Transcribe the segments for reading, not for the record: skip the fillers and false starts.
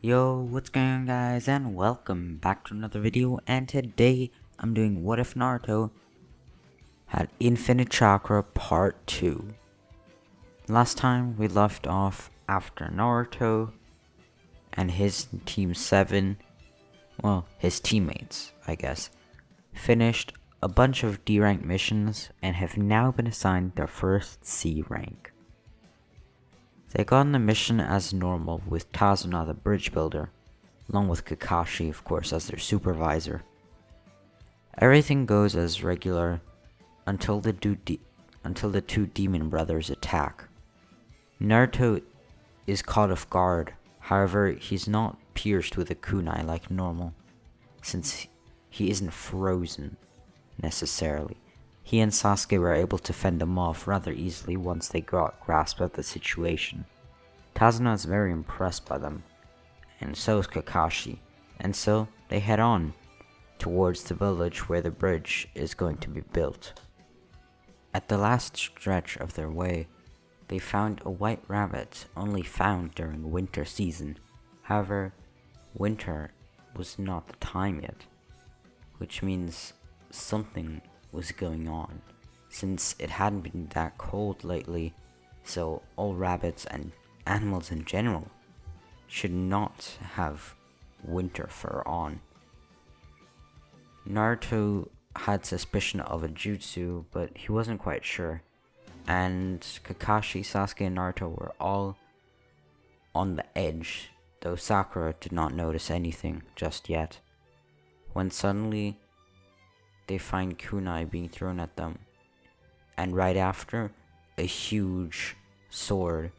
Yo, what's going on guys, and welcome back to another video. And today I'm doing What If Naruto had Infinite Chakra Part 2. Last time we left off after Naruto and his Team 7, well, his teammates, I guess, finished a bunch of D-rank missions and have now been assigned their first C rank. They got on the mission as normal with Kazuna the bridge builder, along with Kakashi of course as their supervisor. Everything goes as regular until the two demon brothers attack. Naruto is caught off guard, however he's not pierced with a kunai like normal, since he isn't frozen necessarily. He and Sasuke were able to fend him off rather easily once they got grasp of the situation. Kazuna is very impressed by them, and so is Kakashi, and so they head on towards the village where the bridge is going to be built. At the last stretch of their way, they found a white rabbit only found during winter season. However, winter was not the time yet, which means something was going on, since it hadn't been that cold lately, so all rabbits and animals in general should not have winter fur on. Naruto had suspicion of a jutsu, but he wasn't quite sure, and Kakashi, Sasuke, and Naruto were all on the edge, though Sakura did not notice anything just yet, when suddenly they find kunai being thrown at them, and right after, a huge sword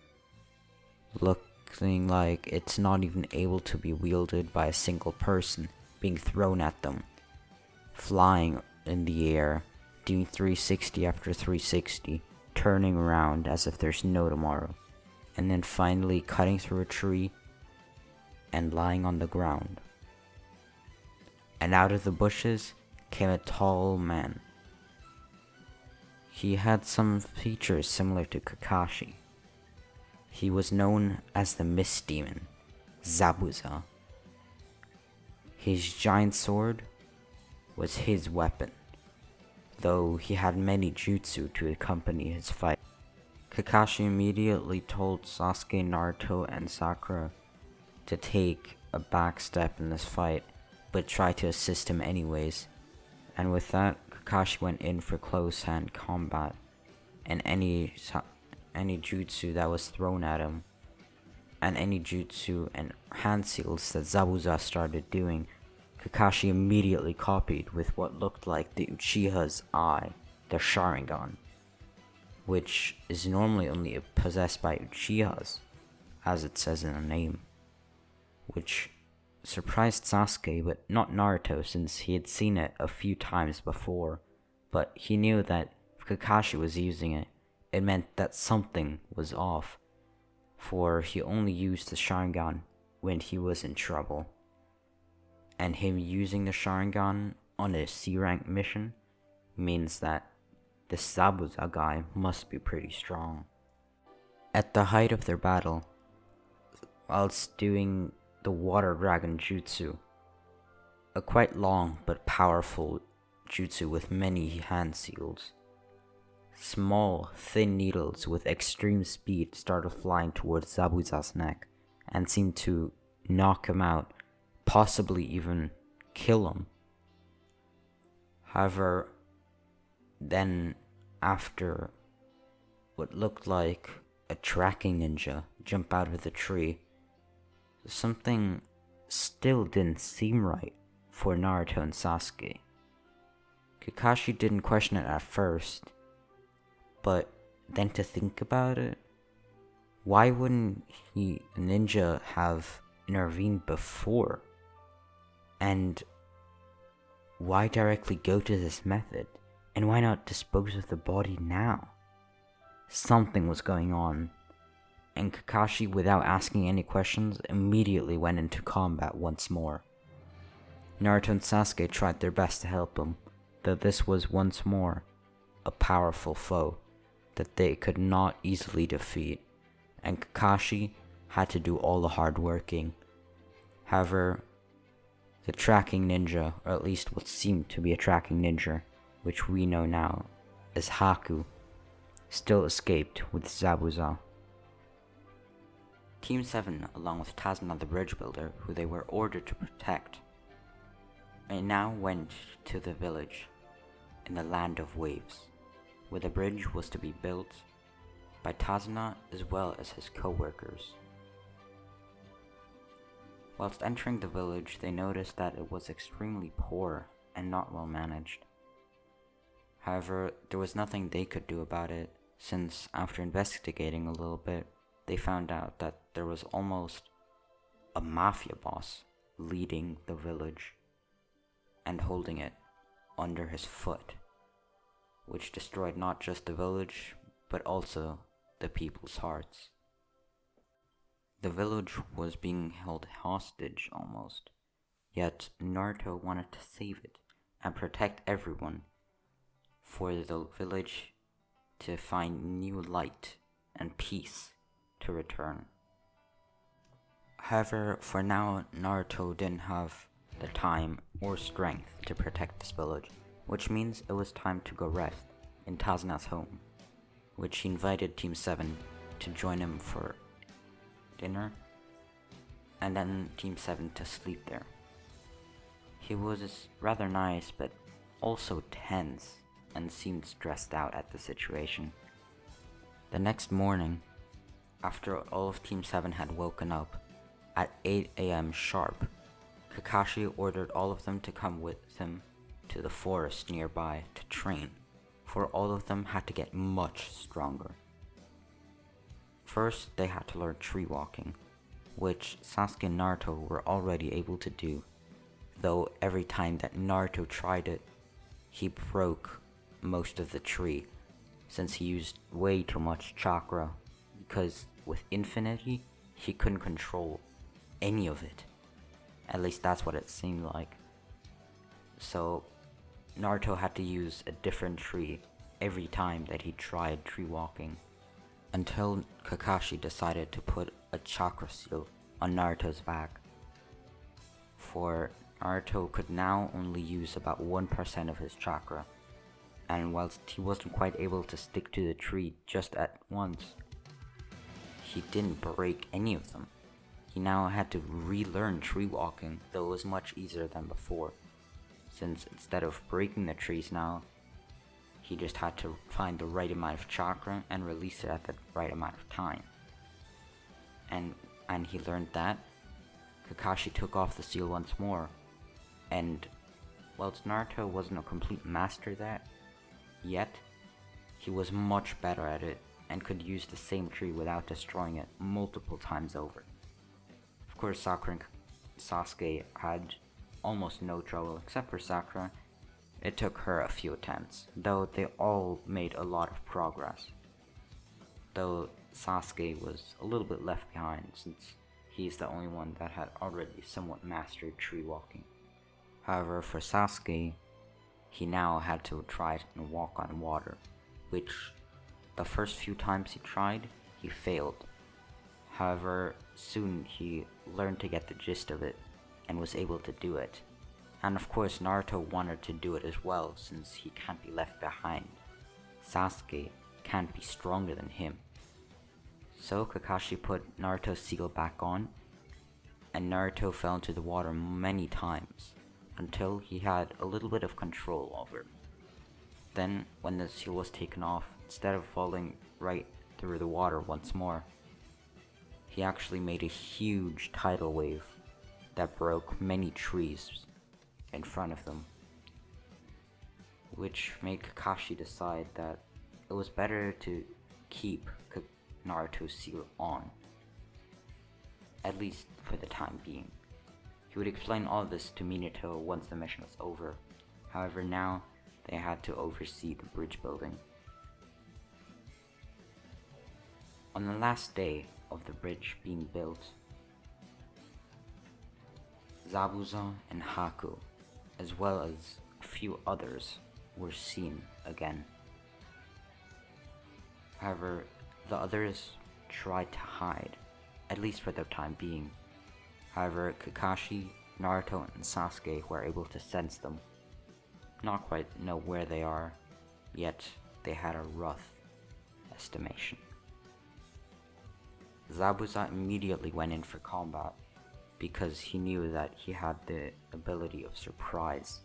looking like it's not even able to be wielded by a single person being thrown at them, flying in the air, doing 360 after 360, turning around as if there's no tomorrow, and then finally cutting through a tree and lying on the ground. And out of the bushes came a tall man. He had some features similar to Kakashi. He was known as the Mist Demon, Zabuza. His giant sword was his weapon, though he had many jutsu to accompany his fight. Kakashi immediately told Sasuke, Naruto, and Sakura to take a back step in this fight, but try to assist him anyways. And with that, Kakashi went in for close hand combat, and any jutsu that was thrown at him, and any jutsu and hand seals that Zabuza started doing, Kakashi immediately copied with what looked like the Uchiha's eye, their Sharingan, which is normally only possessed by Uchihas, as it says in the name, which surprised Sasuke but not Naruto, since he had seen it a few times before, but he knew that if Kakashi was using it, it meant that something was off, for he only used the Sharingan when he was in trouble, and him using the Sharingan on a C-rank mission means that the Zabuza guy must be pretty strong. At the height of their battle, whilst doing the Water Dragon Jutsu, a quite long but powerful jutsu with many hand seals, small, thin needles with extreme speed started flying towards Zabuza's neck and seemed to knock him out, possibly even kill him. However, then after what looked like a tracking ninja jump out of the tree, something still didn't seem right for Naruto and Sasuke. Kakashi didn't question it at first, but then to think about it, why wouldn't a ninja have intervened before? And why directly go to this method? And why not dispose of the body now? Something was going on, and Kakashi, without asking any questions, immediately went into combat once more. Naruto and Sasuke tried their best to help him, though this was once more a powerful foe that they could not easily defeat, and Kakashi had to do all the hard working, However, the tracking ninja, or at least what seemed to be a tracking ninja, which we know now as Haku, still escaped with Zabuza. Team 7, along with Tazuna the bridge builder, who they were ordered to protect, and now went to the village in the Land of Waves, where the bridge was to be built by Tazuna as well as his co-workers. Whilst entering the village, they noticed that it was extremely poor and not well managed. However, there was nothing they could do about it, since after investigating a little bit, they found out that there was almost a mafia boss leading the village and holding it under his foot, which destroyed not just the village, but also the people's hearts. The village was being held hostage almost, yet Naruto wanted to save it and protect everyone, for the village to find new light and peace to return. However, for now, Naruto didn't have the time or strength to protect this village, which means it was time to go rest in Tazuna's home, which he invited Team 7 to join him for dinner, and then Team 7 to sleep there. He was rather nice, but also tense, and seemed stressed out at the situation. The next morning, after all of Team 7 had woken up, at 8 AM sharp, Kakashi ordered all of them to come with him to the forest nearby to train, for all of them had to get much stronger. First, they had to learn tree walking, which Sasuke and Naruto were already able to do, though every time that Naruto tried it, he broke most of the tree, since he used way too much chakra, because with infinity, he couldn't control any of it. At least that's what it seemed like. So Naruto had to use a different tree every time that he tried tree walking, until Kakashi decided to put a chakra seal on Naruto's back. For Naruto could now only use about 1% of his chakra, and whilst he wasn't quite able to stick to the tree just at once, he didn't break any of them. He now had to relearn tree walking, though it was much easier than before, since instead of breaking the trees now, he just had to find the right amount of chakra and release it at the right amount of time. And he learned that. Kakashi took off the seal once more, and whilst Naruto wasn't a complete master that yet, he was much better at it and could use the same tree without destroying it multiple times over. Of course, Sakura and Sasuke had almost no trouble, except for Sakura. It took her a few attempts, though they all made a lot of progress. Though Sasuke was a little bit left behind, since he's the only one that had already somewhat mastered tree walking. However, for Sasuke, he now had to try and walk on water, which the first few times he tried, he failed. However, soon he learned to get the gist of it and was able to do it. And of course, Naruto wanted to do it as well, since he can't be left behind. Sasuke can't be stronger than him. So Kakashi put Naruto's seal back on, and Naruto fell into the water many times, until he had a little bit of control over it. Then, when the seal was taken off, instead of falling right through the water once more, he actually made a huge tidal wave that broke many trees in front of them, which made Kakashi decide that it was better to keep Naruto's seal on, at least for the time being. He would explain all this to Minato once the mission was over. However, now they had to oversee the bridge building. On the last day of the bridge being built, Zabuza and Haku, as well as a few others, were seen again. However, the others tried to hide, at least for the time being. However, Kakashi, Naruto, and Sasuke were able to sense them. Not quite know where they are, yet they had a rough estimation. Zabuza immediately went in for combat because he knew that he had the ability of surprise.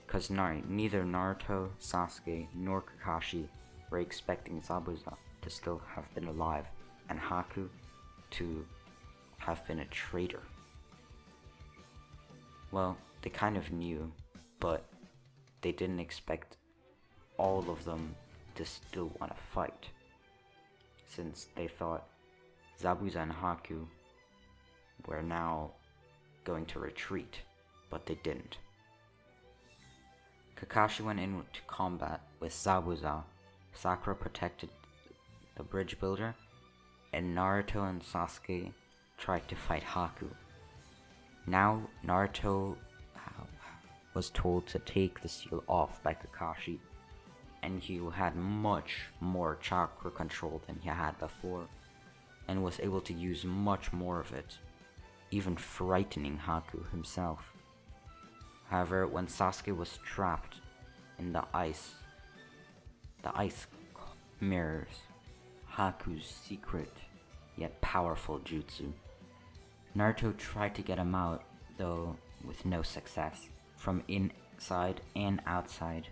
Because neither Naruto, Sasuke, nor Kakashi were expecting Zabuza to still have been alive and Haku to have been a traitor. Well, they kind of knew, but they didn't expect all of them to still want to fight, since they thought Zabuza and Haku were now going to retreat, but they didn't. Kakashi went into combat with Zabuza, Sakura protected the bridge builder, and Naruto and Sasuke tried to fight Haku. Now Naruto was told to take the seal off by Kakashi, and he had much more chakra control than he had before, and was able to use much more of it, even frightening Haku himself. However, when Sasuke was trapped in the ice mirrors Haku's secret yet powerful jutsu. Naruto tried to get him out, though with no success. From inside and outside,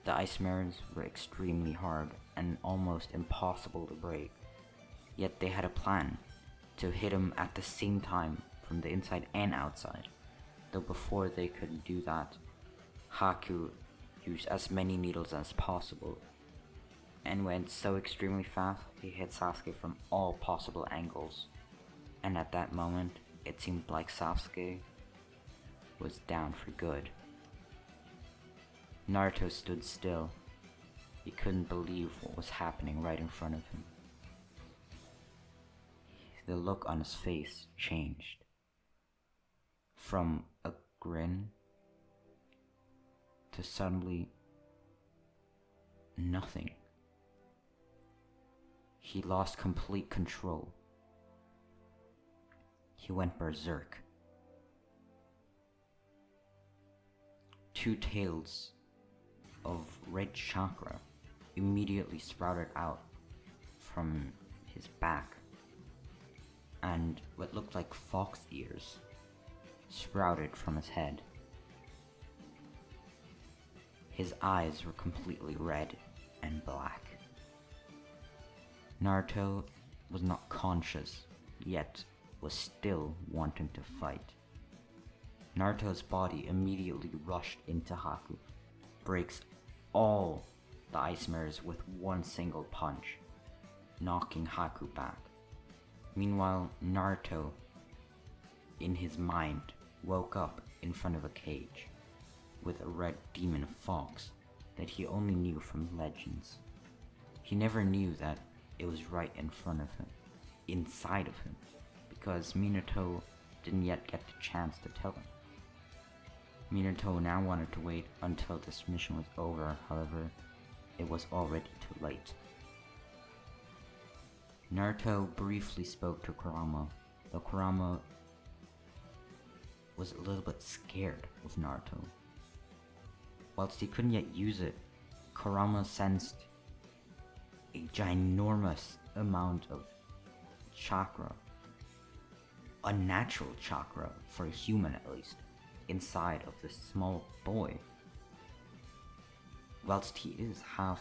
the ice mirrors were extremely hard and almost impossible to break. Yet they had a plan to hit him at the same time from the inside and outside. Though before they could do that, Haku used as many needles as possible and went so extremely fast he hit Sasuke from all possible angles. And at that moment, it seemed like Sasuke was down for good. Naruto stood still. He couldn't believe what was happening right in front of him. The look on his face changed from a grin to suddenly nothing. He lost complete control. He went berserk. Two tails of red chakra immediately sprouted out from his back, and what looked like fox ears sprouted from his head. His eyes were completely red and black. Naruto was not conscious, yet was still wanting to fight. Naruto's body immediately rushed into Haku, breaks all the ice mirrors with one single punch, knocking Haku back. Meanwhile, Naruto, in his mind, woke up in front of a cage with a red demon fox that he only knew from legends. He never knew that it was right in front of him, inside of him, because Minato didn't yet get the chance to tell him. Minato now wanted to wait until this mission was over, however, it was already too late. Naruto briefly spoke to Kurama, though Kurama was a little bit scared of Naruto. Whilst he couldn't yet use it, Kurama sensed a ginormous amount of chakra, unnatural chakra for a human at least, inside of this small boy. Whilst he is half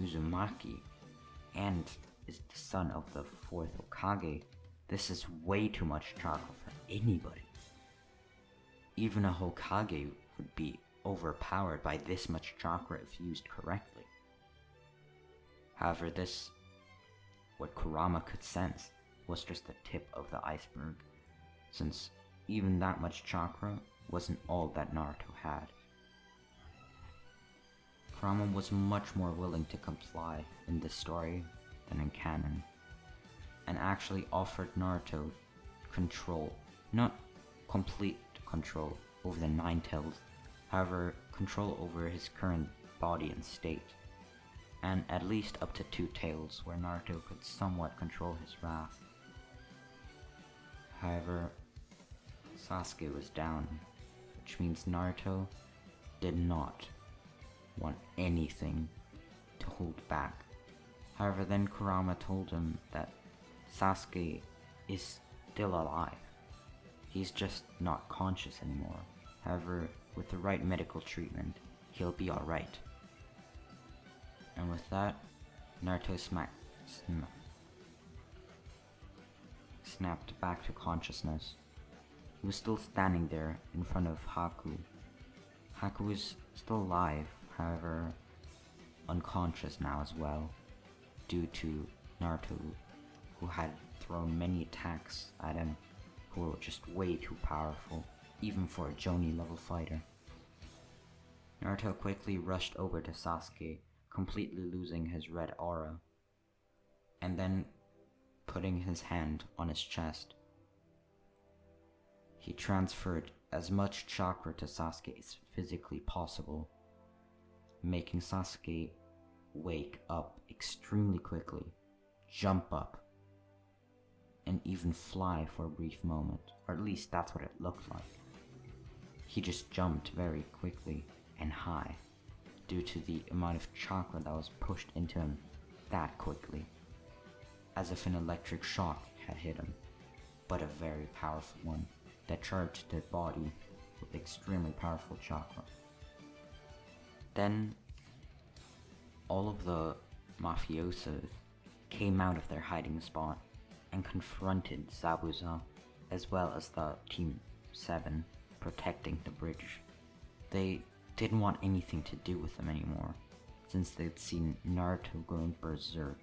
Uzumaki and is the son of the 4th Hokage, this is way too much chakra for anybody. Even a Hokage would be overpowered by this much chakra if used correctly. However, what Kurama could sense, was just the tip of the iceberg, since even that much chakra wasn't all that Naruto had. Kurama was much more willing to comply in this story than in canon, and actually offered Naruto control, not complete control over the 9 tails, however, control over his current body and state, and at least up to 2 tails where Naruto could somewhat control his wrath. However, Sasuke was down, which means Naruto did not want anything to hold back. However, then Kurama told him that Sasuke is still alive. He's just not conscious anymore. However, with the right medical treatment, he'll be alright. And with that, Naruto snapped back to consciousness. He was still standing there in front of Haku. Haku was still alive, however, unconscious now as well, due to Naruto, who had thrown many attacks at him, who were just way too powerful, even for a Jonin level fighter. Naruto quickly rushed over to Sasuke, completely losing his red aura, and then putting his hand on his chest. He transferred as much chakra to Sasuke as physically possible, making Sasuke wake up extremely quickly, jump up, and even fly for a brief moment, or at least that's what it looked like. He just jumped very quickly and high due to the amount of chakra that was pushed into him that quickly, as if an electric shock had hit him, but a very powerful one that charged his body with extremely powerful chakra. Then all of the mafiosos came out of their hiding spot and confronted Zabuza, as well as the Team 7 protecting the bridge. They didn't want anything to do with them anymore, since they'd seen Naruto going berserk,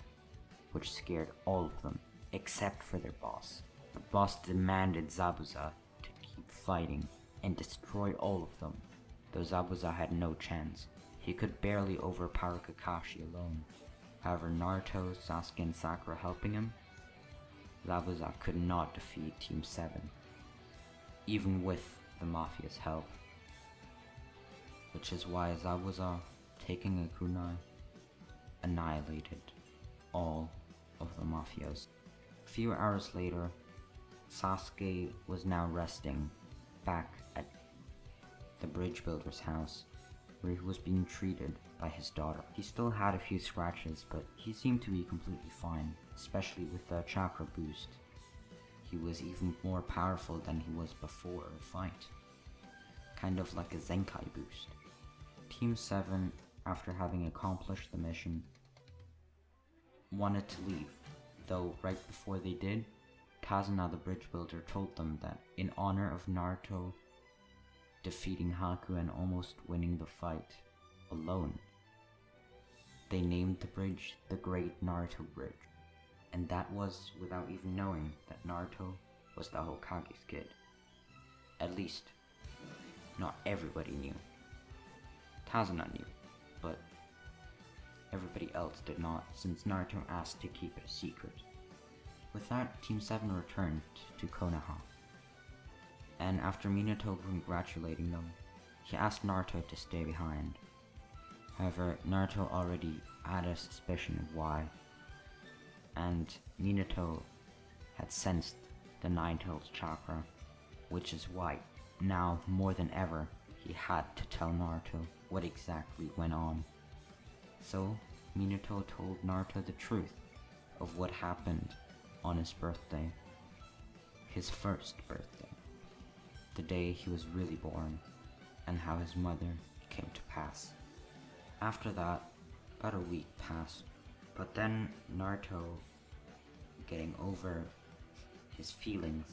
which scared all of them, except for their boss. The boss demanded Zabuza to keep fighting and destroy all of them, though Zabuza had no chance. He could barely overpower Kakashi alone. However, Naruto, Sasuke, and Sakura helping him, Zabuza could not defeat Team 7, even with the Mafia's help. Which is why Zabuza, taking a kunai, annihilated all of the Mafias. A few hours later, Sasuke was now resting back at the bridge builder's house, where he was being treated by his daughter. He still had a few scratches, but he seemed to be completely fine, especially with the chakra boost. He was even more powerful than he was before the fight, kind of like a Zenkai boost. Team 7, after having accomplished the mission, wanted to leave, though right before they did, Kazuna the bridge builder told them that in honor of Naruto defeating Haku and almost winning the fight alone, they named the bridge the Great Naruto Bridge. And that was without even knowing that Naruto was the Hokage's kid. At least, not everybody knew. Kazuna knew, but everybody else did not, since Naruto asked to keep it a secret. With that, Team 7 returned to Konoha, and after Minato congratulating them, he asked Naruto to stay behind. However, Naruto already had a suspicion of why, and Minato had sensed the Nine-Tails chakra, which is why now more than ever he had to tell Naruto what exactly went on. So Minato told Naruto the truth of what happened on his birthday, his first birthday, the day he was really born, and how his mother came to pass. After that, about a week passed, but then Naruto, getting over his feelings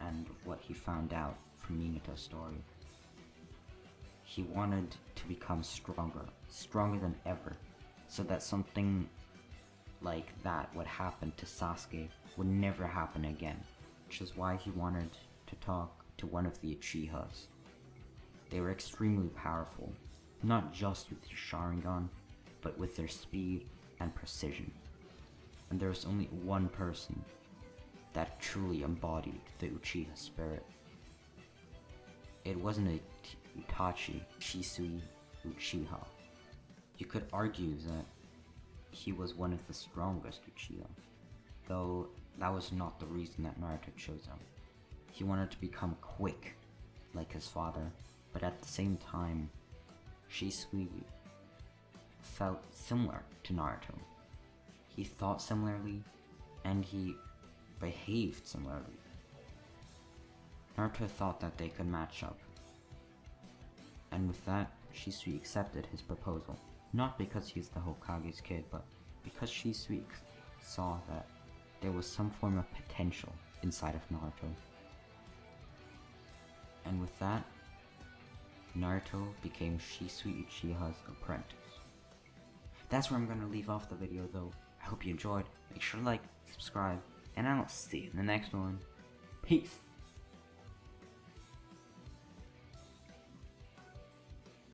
and what he found out from Minato's story, he wanted to become stronger than ever, so that something like that would happen to Sasuke would never happen again, which is why he wanted to talk to one of the Uchihas. They were extremely powerful, not just with their Sharingan, but with their speed and precision. And there was only one person that truly embodied the Uchiha spirit. It wasn't a Itachi Shisui Uchiha. You could argue that he was one of the strongest Uchiha, though that was not the reason that Naruto chose him. He wanted to become quick, like his father, but at the same time, Shisui felt similar to Naruto. He thought similarly, and he behaved similarly. Naruto thought that they could match up, and with that, Shisui accepted his proposal. Not because he's the Hokage's kid, but because Shisui saw that there was some form of potential inside of Naruto. And with that, Naruto became Shisui Uchiha's apprentice. That's where I'm going to leave off the video though. I hope you enjoyed. Make sure to like, subscribe, and I'll see you in the next one. Peace!